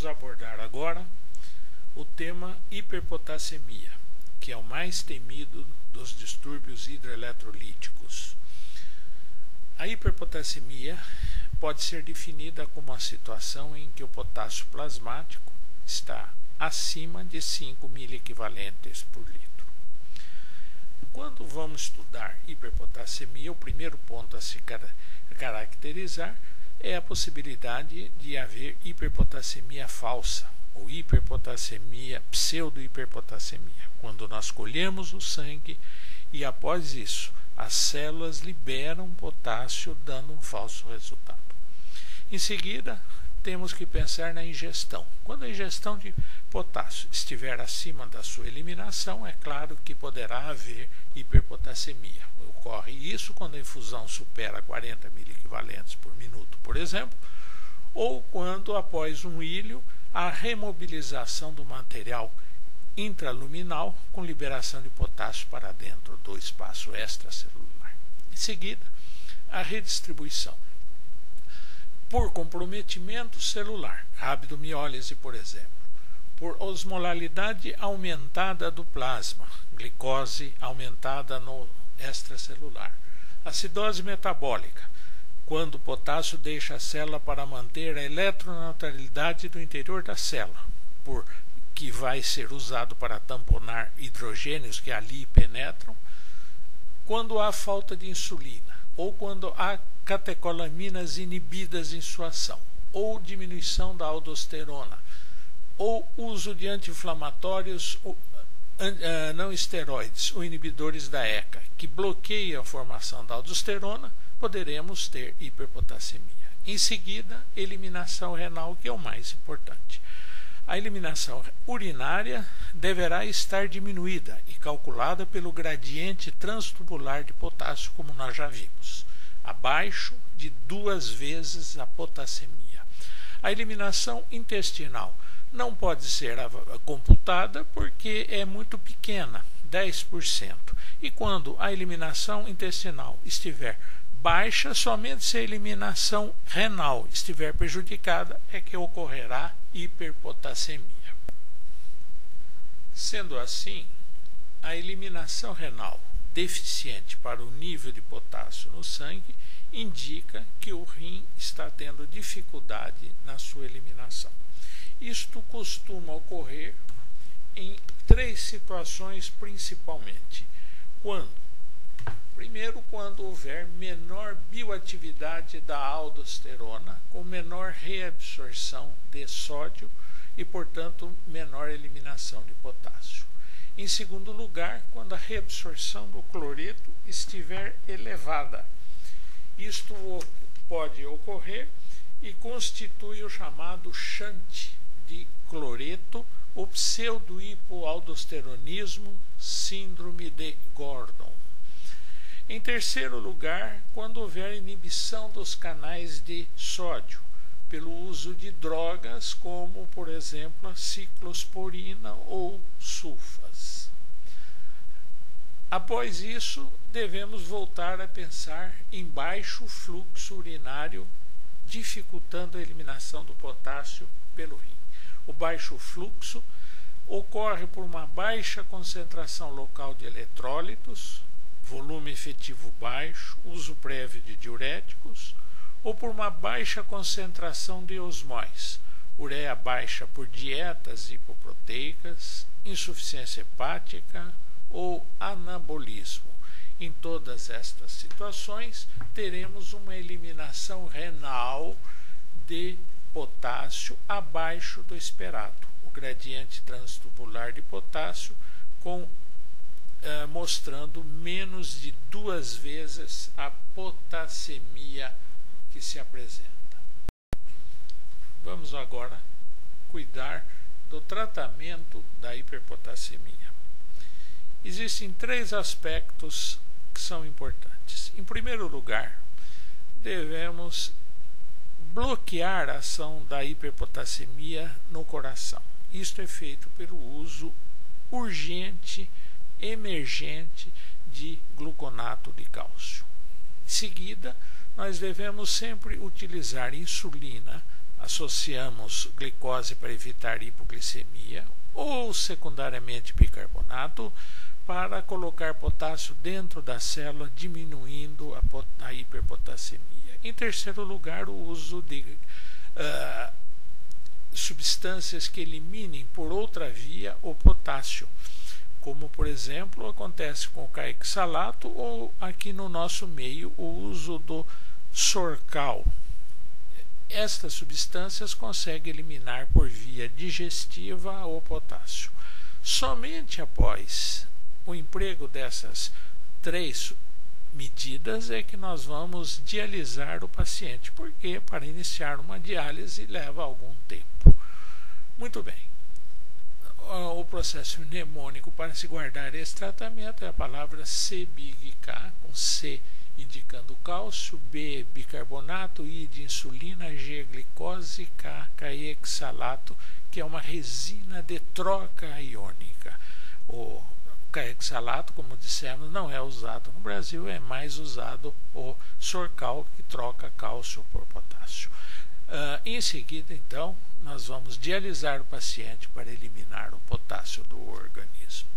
vamos abordar agora o tema hiperpotassemia, que é o mais temido dos distúrbios hidroeletrolíticos. A hiperpotassemia pode ser definida como uma situação em que o potássio plasmático está acima de 5 miliequivalentes por litro. Quando vamos estudar hiperpotassemia, o primeiro ponto a se caracterizar é a possibilidade de haver hiperpotassemia falsa ou hiperpotassemia, pseudo-hiperpotassemia, quando nós colhemos o sangue e após isso as células liberam potássio dando um falso resultado. Em seguida, temos que pensar na ingestão. Quando a ingestão de potássio estiver acima da sua eliminação, é claro que poderá haver hiperpotassemia. Ocorre isso quando a infusão supera 40 miliequivalentes por minuto, por exemplo, ou quando, após um ilho, a remobilização do material intraluminal com liberação de potássio para dentro do espaço extracelular. Em seguida, a redistribuição. Por comprometimento celular, rabdomiólise, por exemplo, por osmolaridade aumentada do plasma, glicose aumentada no extracelular, acidose metabólica, quando o potássio deixa a célula para manter a eletroneutralidade do interior da célula, que vai ser usado para tamponar hidrogênios que ali penetram, quando há falta de insulina, ou quando há catecolaminas inibidas em sua ação, ou diminuição da aldosterona, ou uso de anti-inflamatórios não esteroides ou inibidores da ECA, que bloqueiam a formação da aldosterona, poderemos ter hiperpotassemia. Em seguida, eliminação renal, que é o mais importante. A eliminação urinária deverá estar diminuída e calculada pelo gradiente transtubular de potássio, como nós já vimos, abaixo de 2 vezes a potassemia. A eliminação intestinal não pode ser computada porque é muito pequena, 10%. E quando a eliminação intestinal estiver baixa, somente se a eliminação renal estiver prejudicada é que ocorrerá hiperpotassemia. Sendo assim, a eliminação renal deficiente para o nível de potássio no sangue indica que o rim está tendo dificuldade na sua eliminação. Isto costuma ocorrer em 3 situações principalmente. Primeiro, quando houver menor bioatividade da aldosterona, com menor reabsorção de sódio e, portanto, menor eliminação de potássio. Em segundo lugar, quando a reabsorção do cloreto estiver elevada. Isto pode ocorrer e constitui o chamado shunt de cloreto, o pseudo-hipoaldosteronismo, síndrome de Gordon. Em terceiro lugar, quando houver inibição dos canais de sódio, pelo uso de drogas como, por exemplo, a ciclosporina ou sulfas. Após isso, devemos voltar a pensar em baixo fluxo urinário, dificultando a eliminação do potássio pelo rim. O baixo fluxo ocorre por uma baixa concentração local de eletrólitos, volume efetivo baixo, uso prévio de diuréticos, ou por uma baixa concentração de osmóis, ureia baixa por dietas hipoproteicas, insuficiência hepática ou anabolismo. Em todas estas situações, teremos uma eliminação renal de potássio abaixo do esperado, o gradiente transtubular de potássio mostrando menos de 2 vezes a potassemia que se apresenta. Vamos agora cuidar do tratamento da hiperpotassemia. Existem 3 aspectos que são importantes. Em primeiro lugar, devemos bloquear a ação da hiperpotassemia no coração. Isto é feito pelo uso urgente, emergente de gluconato de cálcio. Em seguida, nós devemos sempre utilizar insulina associamos glicose para evitar hipoglicemia, ou secundariamente bicarbonato para colocar potássio dentro da célula, diminuindo a hiperpotassemia. Em terceiro lugar, o uso de substâncias que eliminem por outra via o potássio, como por exemplo acontece com o caexalato, ou aqui no nosso meio o uso do Sorcal. Estas substâncias conseguem eliminar por via digestiva o potássio. Somente após o emprego dessas três medidas é que nós vamos dialisar o paciente, porque para iniciar uma diálise leva algum tempo. Muito bem. O processo mnemônico para se guardar esse tratamento é a palavra CBIG-K, com C indicando cálcio, B bicarbonato, I de insulina, G glicose, K caexalato, que é uma resina de troca iônica. O caexalato, como dissemos, não é usado no Brasil, é mais usado o Sorcal, que troca cálcio por potássio. Em seguida, então, nós vamos dialisar o paciente para eliminar o potássio do organismo.